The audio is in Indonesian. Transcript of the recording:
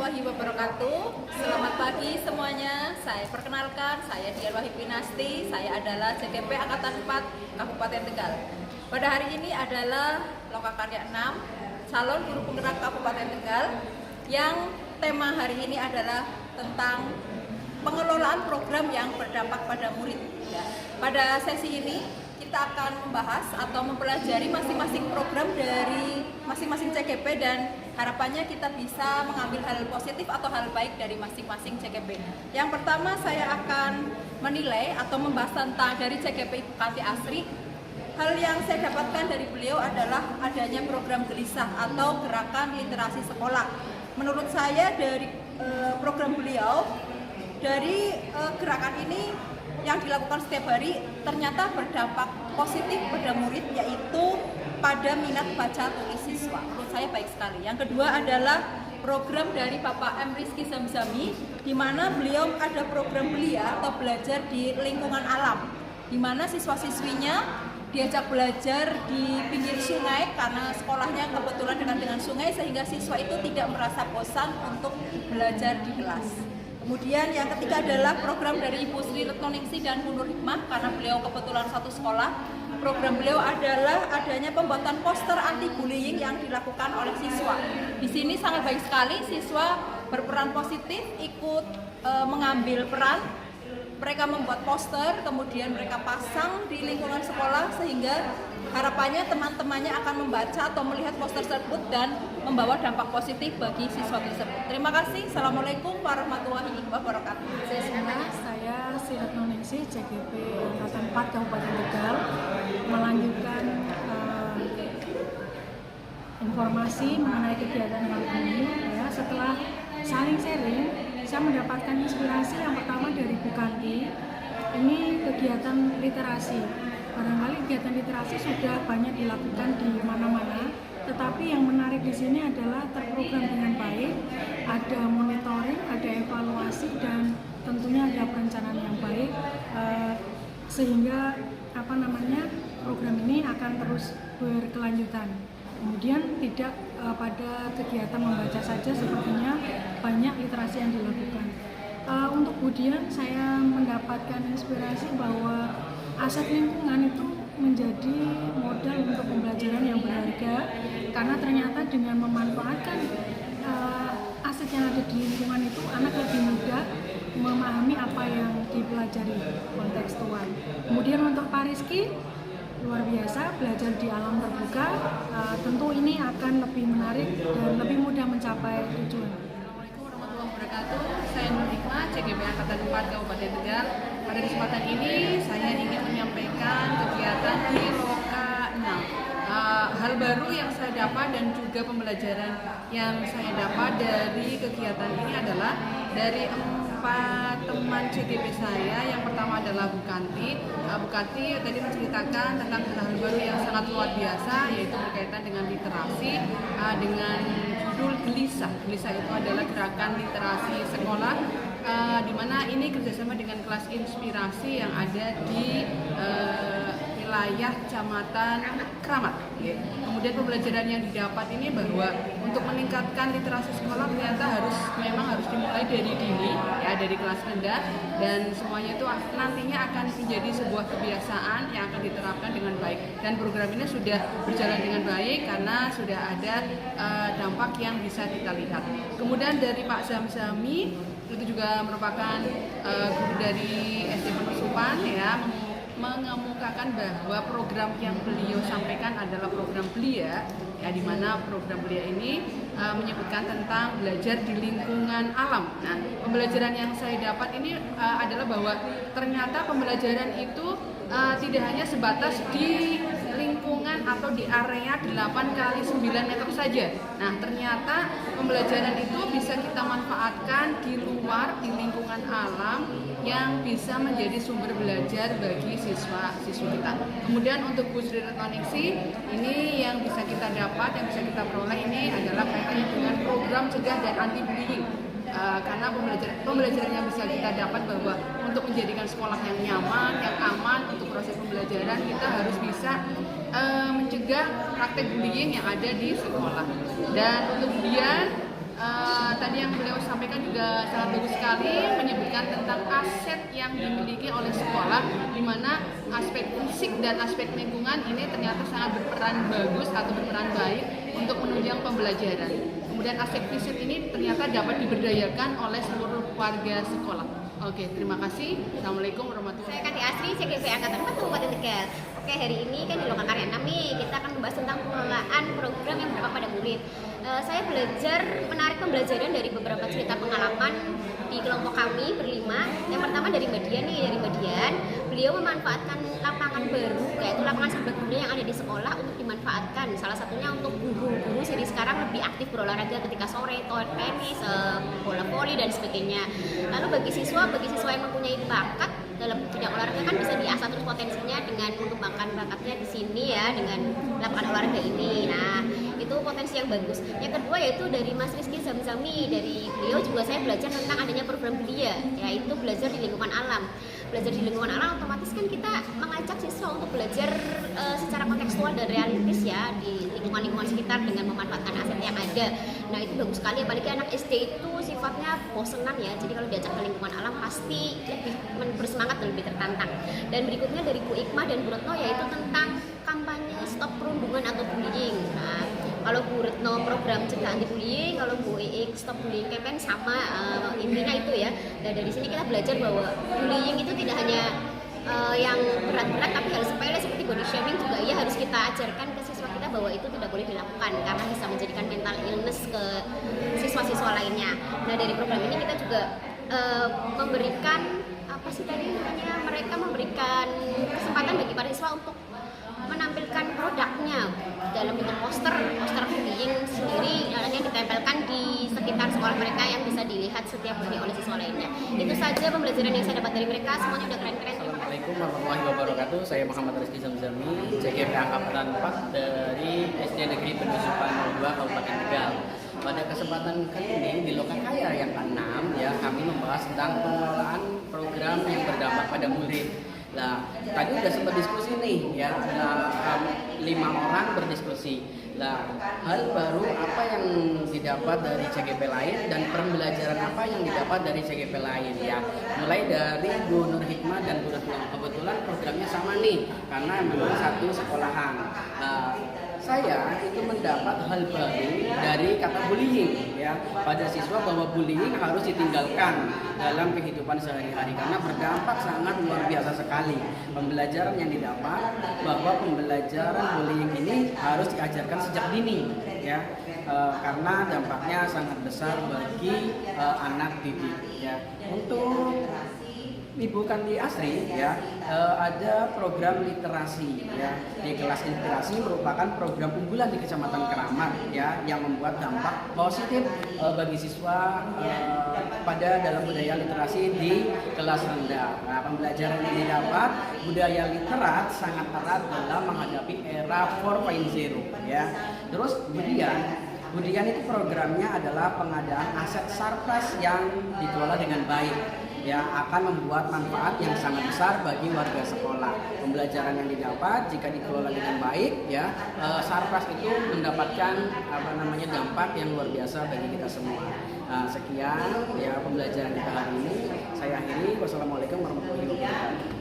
warahmatullahi wabarakatuh. Selamat pagi semuanya. Saya perkenalkan, saya Dian Wahid Pinasti. Saya adalah CGP Angkatan 4 Kabupaten Tegal. Pada hari ini adalah Lokakarya 6, calon guru penggerak Kabupaten Tegal, yang tema hari ini adalah tentang pengelolaan program yang berdampak pada murid. Pada sesi ini kita akan membahas atau mempelajari masing-masing program dari masing-masing CGP dan harapannya kita bisa mengambil hal positif atau hal baik dari masing-masing CGP. Yang pertama saya akan menilai atau membahas tentang dari CGP Ibu Kanti Asri. Hal yang saya dapatkan dari beliau adalah adanya program gelisah atau gerakan literasi sekolah. Menurut saya dari program beliau, dari gerakan ini yang dilakukan setiap hari ternyata berdampak positif pada murid, yaitu pada minat baca tulis siswa. Menurut saya baik sekali. Yang kedua adalah program dari Bapak M. Rizky Zamzami, di mana beliau ada program belia atau belajar di lingkungan alam, di mana siswa-siswinya diajak belajar di pinggir sungai karena sekolahnya kebetulan dekat dengan sungai, sehingga siswa itu tidak merasa bosan untuk belajar di kelas. Kemudian yang ketiga adalah program dari Ibu Sri Retnoningsih dan Bu Nur Hikmah, karena beliau kebetulan satu sekolah. Program beliau adalah adanya pembuatan poster anti bullying yang dilakukan oleh siswa. Di sini sangat baik sekali, siswa berperan positif, ikut mengambil peran. Mereka membuat poster, kemudian mereka pasang di lingkungan sekolah, sehingga harapannya teman-temannya akan membaca atau melihat poster tersebut dan membawa dampak positif bagi siswa tersebut. Terima kasih. Assalamualaikum warahmatullahi wabarakatuh. Saya Sri Retnoningsih, CGP Angkatan 4 Kabupaten Tegal, melanjutkan informasi mengenai kegiatan kali ini. Ya, setelah saling sharing, saya mendapatkan inspirasi yang pertama dari Bu Kanti. Ini kegiatan literasi. Barangkali kegiatan literasi sudah banyak dilakukan di mana-mana, tetapi yang menarik di sini adalah terprogram dengan baik, ada monitoring, ada evaluasi, dan tentunya ada perencanaan yang baik, sehingga program ini akan terus berkelanjutan. Kemudian tidak pada kegiatan membaca saja, sepertinya banyak literasi yang dilakukan. Untuk kemudian saya mendapatkan inspirasi bahwa aset lingkungan itu menjadi modal untuk pembelajaran yang berharga, karena ternyata dengan memanfaatkan aset yang ada di lingkungan itu, anak lebih mudah memahami apa yang dipelajari kontekstual. Kemudian untuk Pak Rizky, luar biasa, belajar di alam terbuka, tentu ini akan lebih menarik dan lebih mudah mencapai tujuan. Assalamualaikum warahmatullahi wabarakatuh. Saya Nur Hikmah, CGP Angkatan 4 Kabupaten Tegal. Pada kesempatan ini saya ingin menyampaikan kegiatan di Loka 6. Hal baru yang saya dapat dan juga pembelajaran yang saya dapat dari kegiatan ini adalah dari 4 teman CGP saya. Yang pertama adalah Bu Kanti. Bu Kanti tadi menceritakan tentang hal baru yang sangat luar biasa, yaitu berkaitan dengan literasi, dengan judul gelisah. Gelisah itu adalah gerakan literasi sekolah, di mana ini kerjasama dengan kelas inspirasi yang ada di wilayah Kecamatan Kramat. Kemudian pembelajaran yang didapat ini bahwa untuk meningkatkan literasi sekolah ternyata memang harus dimulai dari dini, ya, dari kelas rendah, dan semuanya itu nantinya akan menjadi sebuah kebiasaan yang akan diterapkan dengan baik. Dan program ini sudah berjalan dengan baik karena sudah ada dampak yang bisa kita lihat. Kemudian dari Pak Zamzami, itu juga merupakan guru dari SD Penusupan, ya, mengemukakan bahwa program yang beliau sampaikan adalah program belia, ya, di mana program belia ini menyebutkan tentang belajar di lingkungan alam. Nah, pembelajaran yang saya dapat ini adalah bahwa ternyata pembelajaran itu tidak hanya sebatas di lingkungan atau di area 8x9 meter saja. Nah, ternyata pembelajaran itu bisa kita manfaatkan di luar, di lingkungan alam, yang bisa menjadi sumber belajar bagi siswa-siswi kita. Kemudian untuk Bu Sri Retnoningsih, ini yang bisa kita dapat, yang bisa kita peroleh ini adalah kaitan dengan program cegah dan anti bullying. Karena pembelajaran yang bisa kita dapat bahwa untuk menjadikan sekolah yang nyaman, yang aman untuk proses pembelajaran, kita harus bisa mencegah praktek bullying yang ada di sekolah. Dan untuk kemudian Tadi yang beliau sampaikan juga sangat bagus sekali, menyebutkan tentang aset yang dimiliki oleh sekolah, di mana aspek fisik dan aspek lingkungan ini ternyata sangat berperan bagus atau berperan baik untuk menunjang pembelajaran. Kemudian aspek fisik ini ternyata dapat diberdayakan oleh seluruh warga sekolah. Oke, terima kasih. Assalamualaikum warahmatullahi Saya Kandi Asri, CGP Angkatan 4 Kabupaten Tegal. Oke, hari ini kan di Lokakarya 6 nih, kita akan membahas tentang pengelolaan program yang berdampak pada murid. Saya belajar menarik pembelajaran dari beberapa cerita pengalaman di kelompok kami berlima. Yang pertama dari Mbak Dian nih, dari Mbak Dian. Beliau memanfaatkan lapangan baru, yaitu lapangan serbaguna yang ada di sekolah untuk dimanfaatkan. Salah satunya untuk guru-guru jadi sekarang lebih aktif berolahraga ketika sore, tenis, bola voli dan sebagainya. Lalu bagi siswa yang mempunyai bakat dalam bidang olahraga kan bisa diasah terus potensinya dengan mengembangkan bakatnya di sini ya, dengan lapangan olahraga ini. Nah, itu potensi yang bagus. Yang kedua yaitu dari Mas Rizky Zamzami, dari beliau juga saya belajar tentang adanya program belia, yaitu belajar di lingkungan alam. Belajar di lingkungan alam otomatis kan kita mengajak siswa untuk belajar secara kontekstual dan realistis ya di lingkungan sekitar dengan memanfaatkan aset yang ada. Nah, itu bagus sekali, apalagi anak SD itu sifatnya bosenan ya, jadi kalau diajak ke lingkungan alam pasti lebih bersemangat dan lebih tertantang. Dan berikutnya dari Bu Ikma dan Bu Retno yaitu tentang kampanye stop perundungan atau bullying. Nah, kalau Bu Retno program cegah anti bullying, kalau Bu Iik stop bullying campaign sama intinya itu ya. Dan dari sini kita belajar bahwa bullying itu tidak hanya yang berat-berat tapi hal sepele seperti body shaming juga ya harus kita ajarkan ke siswa kita bahwa itu tidak boleh dilakukan karena bisa menjadikan mental illness ke siswa-siswa lainnya. Nah, dari program ini kita juga memberikan apa sih tadi namanya, mereka memberikan kesempatan bagi para siswa untuk menampilkan produknya dalam bentuk poster bullying sendiri yang ditempelkan di sekitar sekolah mereka yang bisa dilihat setiap hari oleh siswa lainnya. Itu saja pembelajaran yang saya dapat dari mereka, semuanya udah keren-keren. Assalamualaikum warahmatullahi wabarakatuh. Saya Muhammad Rizky Zamzami, CGP Angkatan 4 dari SD Negeri Penusupan 02 Kabupaten Tegal. Pada kesempatan kali ini di Lokakarya yang ke-6 ya, kami membahas tentang pengelolaan program yang berdampak pada murid. Nah, tadi udah sempat diskusi nih ya, ada 5 orang berdiskusi. Nah, hal baru apa yang didapat dari CGP lain dan pembelajaran apa yang didapat dari CGP lain ya. Mulai dari Bu Nur Hikmah dan Bu Retno, kebetulan programnya sama nih karena memang satu sekolahan. Saya itu mendapat hal baru dari kata bullying ya, pada siswa bahwa bullying harus ditinggalkan dalam kehidupan sehari-hari karena berdampak sangat luar biasa sekali. Pembelajaran yang didapat bahwa pembelajaran bullying ini harus diajarkan sejak dini ya, karena dampaknya sangat besar bagi anak didik ya. Untuk Ibu Kandi Asri ya, ada program literasi ya. Di kelas literasi merupakan program unggulan di Kecamatan Keramat ya, yang membuat dampak positif bagi siswa pada dalam budaya literasi di kelas rendah. Nah, pembelajaran yang didapat budaya literat sangat erat dalam menghadapi era 4.0 ya. Terus kemudian itu programnya adalah pengadaan aset sarpras yang dikelola dengan baik ya, akan membuat manfaat yang sangat besar bagi warga sekolah. Pembelajaran yang didapat jika dikelola dengan baik ya, sarpras itu mendapatkan dampak yang luar biasa bagi kita semua. Sekian ya pembelajaran kita hari ini. Saya akhiri. Wassalamualaikum warahmatullahi wabarakatuh.